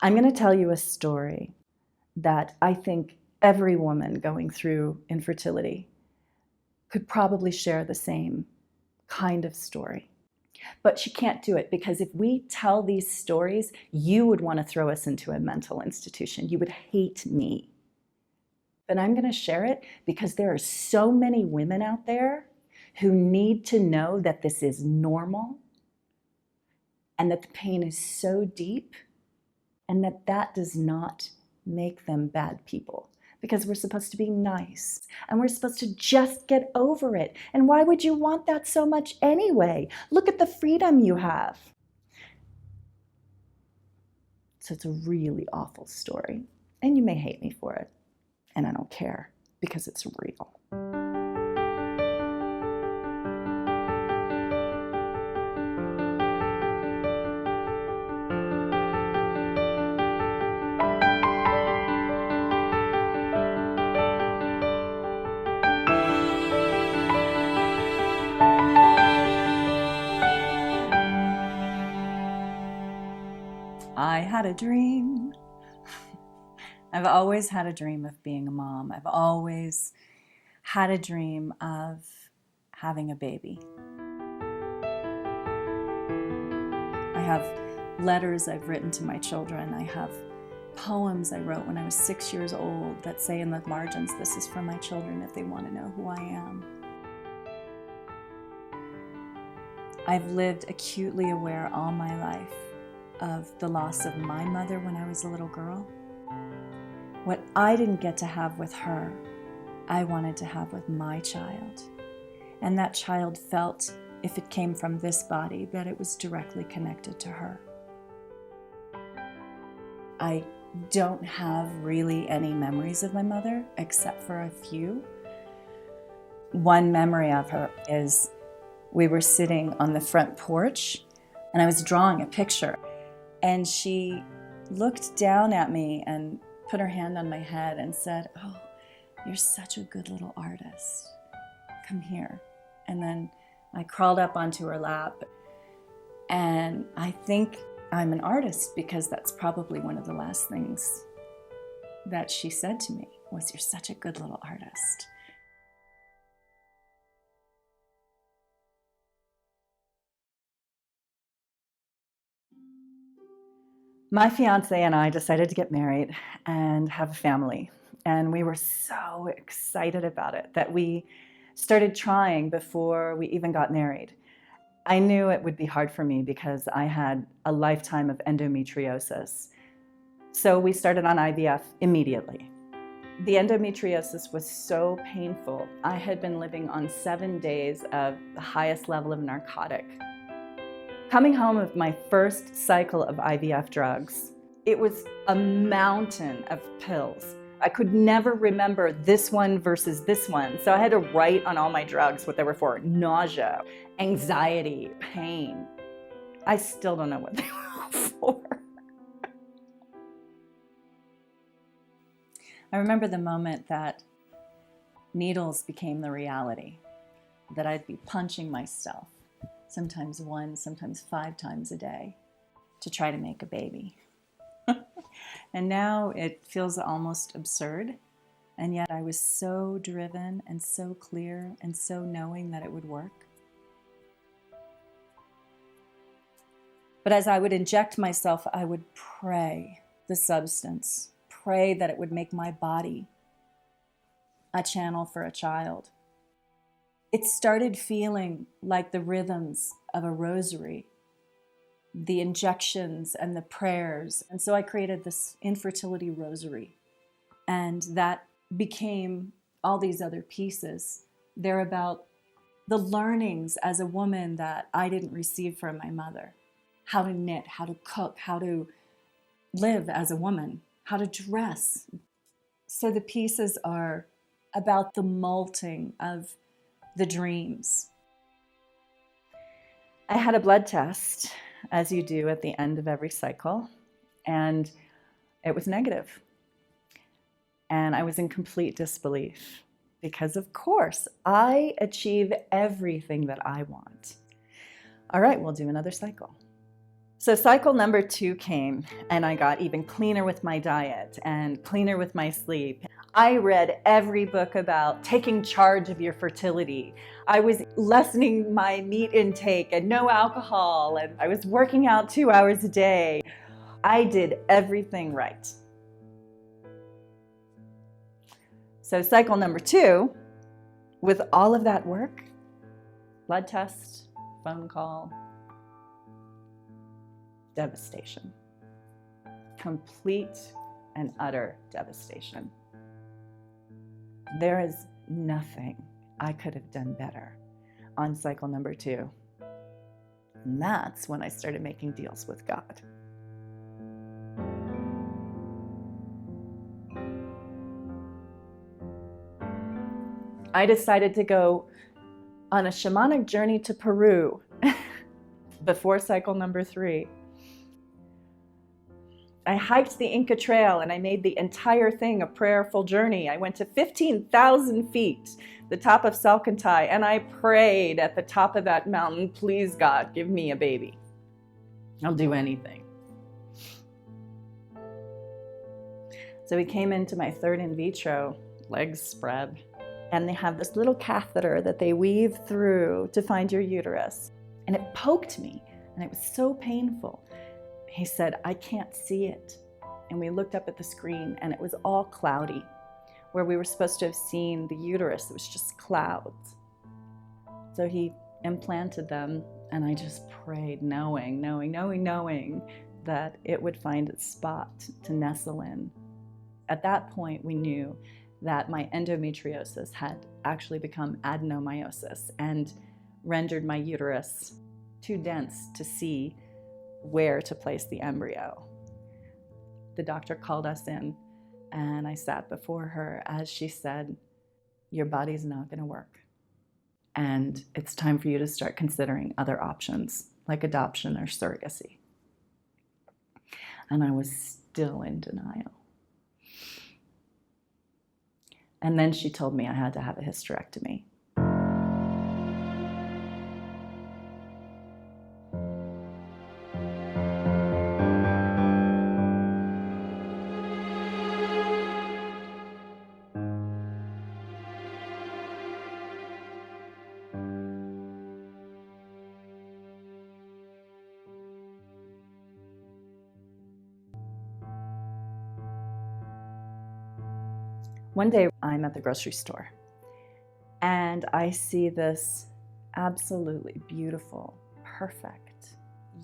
I'm going to tell you a story that I think every woman going through infertility could probably share the same kind of story. But she can't do it because if we tell these stories, you would want to throw us into a mental institution. You would hate me. But I'm going to share it because there are so many women out there who need to know that this is normal and that the pain is so deep and that that does not make them bad people. Because we're supposed to be nice and we're supposed to just get over it. And why would you want that so much anyway? Look at the freedom you have. So it's a really awful story. And you may hate me for it. And I don't care because it's real. I had a dream. I've always had a dream of being a mom. I've always had a dream of having a baby. I have letters I've written to my children. I have poems I wrote when I was 6 years old that say in the margins, this is for my children if they want to know who I am. I've lived acutely aware all my life of the loss of my mother when I was a little girl. What I didn't get to have with her, I wanted to have with my child. And that child felt, if it came from this body, that it was directly connected to her. I don't have really any memories of my mother, except for a few. One memory of her is we were sitting on the front porch and I was drawing a picture. And she looked down at me and put her hand on my head and said, "Oh, you're such a good little artist. Come here." And then I crawled up onto her lap. And I think I'm an artist because that's probably one of the last things that she said to me was, "You're such a good little artist." My fiance and I decided to get married and have a family. And we were so excited about it that we started trying before we even got married. I knew it would be hard for me because I had a lifetime of endometriosis. So we started on IVF immediately. The endometriosis was so painful. I had been living on 7 days of the highest level of narcotic. Coming home with my first cycle of IVF drugs, it was a mountain of pills. I could never remember this one versus this one, so I had to write on all my drugs what they were for: nausea, anxiety, pain. I still don't know what they were all for. I remember the moment that needles became the reality, that I'd be punching myself, sometimes 1, sometimes 5 times a day, to try to make a baby. And now it feels almost absurd, and yet I was so driven and so clear and so knowing that it would work. But as I would inject myself, I would pray the substance, pray that it would make my body a channel for a child. It started feeling like the rhythms of a rosary, the injections and the prayers. And so I created this infertility rosary. And that became all these other pieces. They're about the learnings as a woman that I didn't receive from my mother. How to knit, how to cook, how to live as a woman, how to dress. So the pieces are about the molting of the dreams. I had a blood test, as you do at the end of every cycle, and it was negative. And I was in complete disbelief because, of course, I achieve everything that I want. All right, we'll do another cycle. So cycle number 2 came, and I got even cleaner with my diet and cleaner with my sleep. I read every book about taking charge of your fertility. I was lessening my meat intake and no alcohol, and I was working out 2 hours a day. I did everything right. So cycle number 2, with all of that work, blood test, phone call, devastation. Complete and utter devastation. There is nothing I could have done better on cycle number 2. And that's when I started making deals with God. I decided to go on a shamanic journey to Peru before cycle number 3. I hiked the Inca Trail and I made the entire thing a prayerful journey. I went to 15,000 feet, the top of Salcantay, and I prayed at the top of that mountain, please God, give me a baby. I'll do anything. So we came into my 3rd in vitro, legs spread, and they have this little catheter that they weave through to find your uterus. And it poked me, and it was so painful. He said, I can't see it. And we looked up at the screen and it was all cloudy. Where we were supposed to have seen the uterus, it was just clouds. So he implanted them and I just prayed, knowing that it would find its spot to nestle in. At that point, we knew that my endometriosis had actually become adenomyosis and rendered my uterus too dense to see where to place the embryo. The doctor called us in and I sat before her as she said, your body's not going to work. And it's time for you to start considering other options like adoption or surrogacy. And I was still in denial. And then she told me I had to have a hysterectomy. One day I'm at the grocery store and I see this absolutely beautiful, perfect,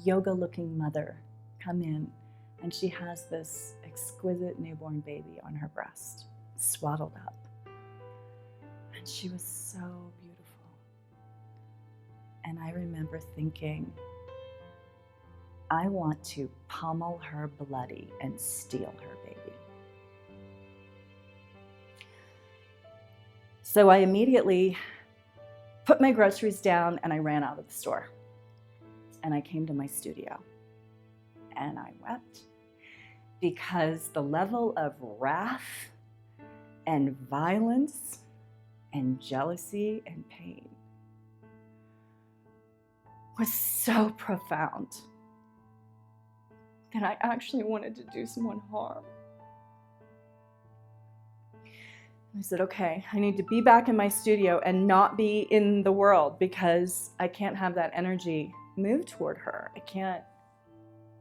yoga-looking mother come in, and she has this exquisite newborn baby on her breast, swaddled up. And she was so beautiful. And I remember thinking, I want to pummel her bloody and steal her baby. So I immediately put my groceries down and I ran out of the store. And I came to my studio and I wept because the level of wrath and violence and jealousy and pain was so profound that I actually wanted to do someone harm. I said, okay, I need to be back in my studio and not be in the world because I can't have that energy move toward her.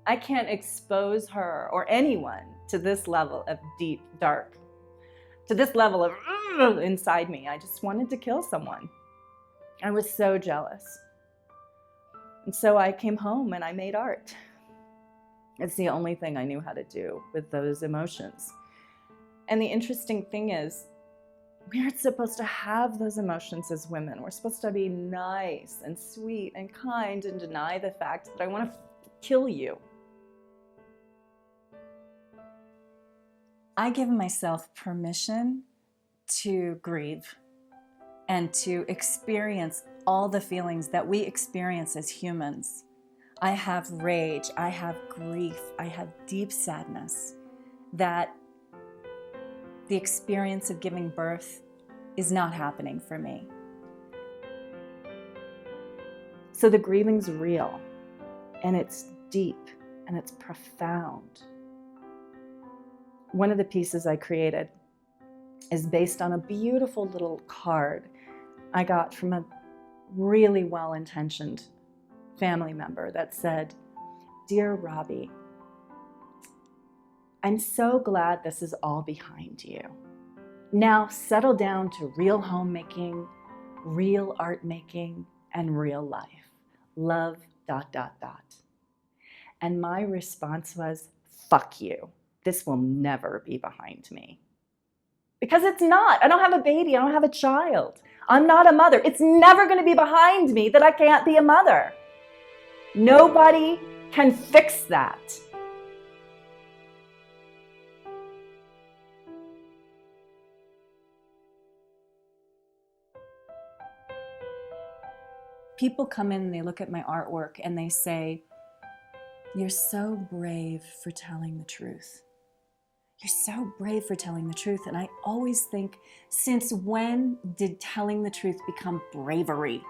I can't expose her or anyone to this level of deep, dark, to this level of inside me. I just wanted to kill someone. I was so jealous. And so I came home and I made art. It's the only thing I knew how to do with those emotions. And the interesting thing is, we aren't supposed to have those emotions as women. We're supposed to be nice and sweet and kind and deny the fact that I want to kill you. I give myself permission to grieve and to experience all the feelings that we experience as humans. I have rage, I have grief, I have deep sadness that the experience of giving birth is not happening for me. So the grieving's real and it's deep and it's profound. One of the pieces I created is based on a beautiful little card I got from a really well-intentioned family member that said, "Dear Robbie, I'm so glad this is all behind you. Now settle down to real homemaking, real art making, and real life. Love, ... And my response was, fuck you. This will never be behind me. Because it's not. I don't have a baby. I don't have a child. I'm not a mother. It's never going to be behind me that I can't be a mother. Nobody can fix that. People come in and they look at my artwork and they say, "You're so brave for telling the truth. You're so brave for telling the truth." And I always think, since when did telling the truth become bravery?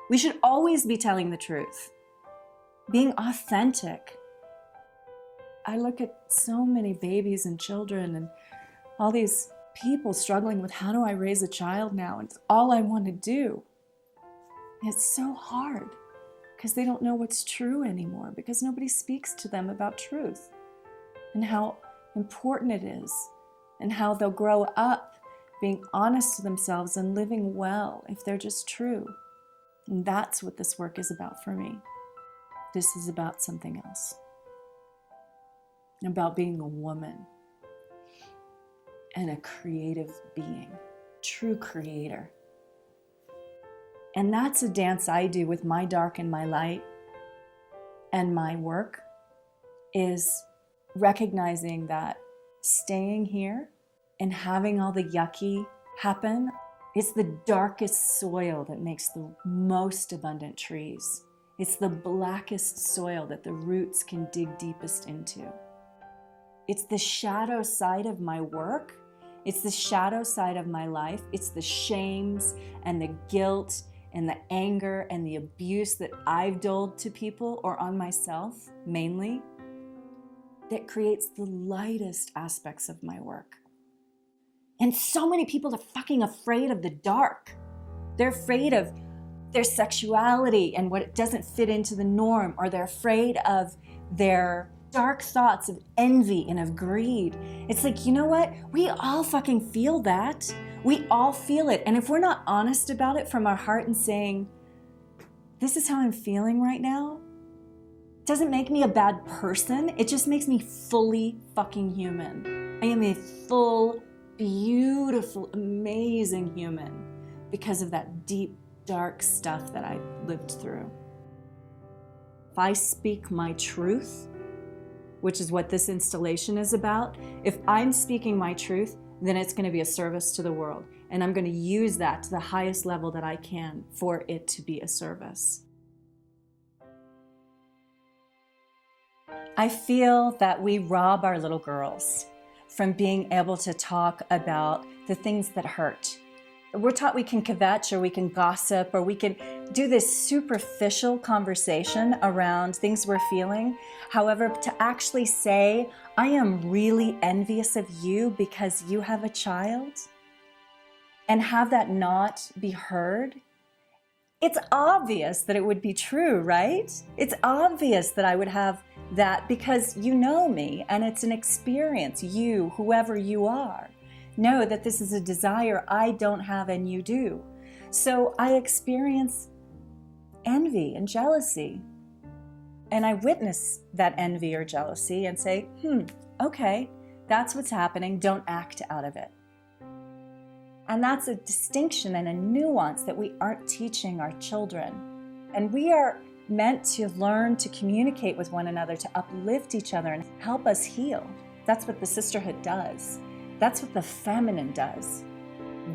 We should always be telling the truth, being authentic. I look at so many babies and children and all these people struggling with, how do I raise a child now? And it's all I want to do. It's so hard because they don't know what's true anymore, because nobody speaks to them about truth and how important it is and how they'll grow up being honest to themselves and living well if they're just true. And that's what this work is about for me. This is about something else. About being a woman and a creative being, true creator. And that's a dance I do with my dark and my light and my work, is recognizing that staying here and having all the yucky happen, it's the darkest soil that makes the most abundant trees. It's the blackest soil that the roots can dig deepest into. It's the shadow side of my work. It's the shadow side of my life. It's the shames and the guilt and the anger and the abuse that I've doled to people or on myself, mainly, that creates the lightest aspects of my work. And so many people are fucking afraid of the dark. They're afraid of their sexuality and what it doesn't fit into the norm, or they're afraid of their dark thoughts of envy and of greed. It's like, you know what? We all fucking feel that. We all feel it. And if we're not honest about it from our heart and saying, this is how I'm feeling right now, it doesn't make me a bad person. It just makes me fully fucking human. I am a full, beautiful, amazing human because of that deep, dark stuff that I lived through. If I speak my truth, which is what this installation is about, if I'm speaking my truth, then it's going to be a service to the world. And I'm going to use that to the highest level that I can for it to be a service. I feel that we rob our little girls from being able to talk about the things that hurt. We're taught we can kvetch, or we can gossip, or we can do this superficial conversation around things we're feeling. However, to actually say, I am really envious of you because you have a child, and have that not be heard, it's obvious that it would be true, right? It's obvious that I would have that because you know me, and it's an experience. You, whoever you are, know that this is a desire I don't have and you do. So I experience envy and jealousy. And I witness that envy or jealousy and say, okay, that's what's happening. Don't act out of it. And that's a distinction and a nuance that we aren't teaching our children. And we are meant to learn to communicate with one another, to uplift each other and help us heal. That's what the sisterhood does. That's what the feminine does.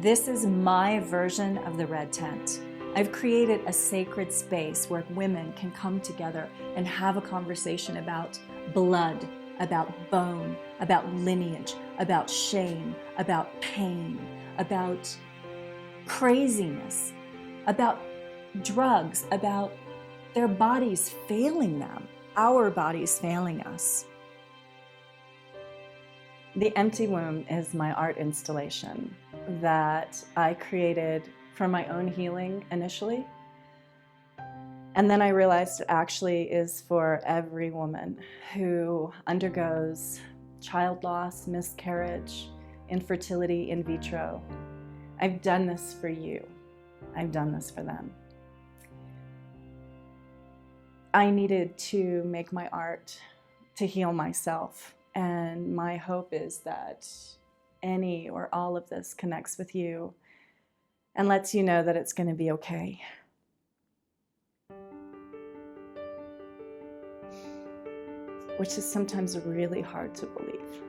This is my version of the red tent. I've created a sacred space where women can come together and have a conversation about blood, about bone, about lineage, about shame, about pain, about craziness, about drugs, about their bodies failing them, our bodies failing us. The Empty Womb is my art installation that I created for my own healing initially. And then I realized it actually is for every woman who undergoes child loss, miscarriage, infertility in vitro. I've done this for you. I've done this for them. I needed to make my art to heal myself. And my hope is that any or all of this connects with you and lets you know that it's going to be okay. Which is sometimes really hard to believe.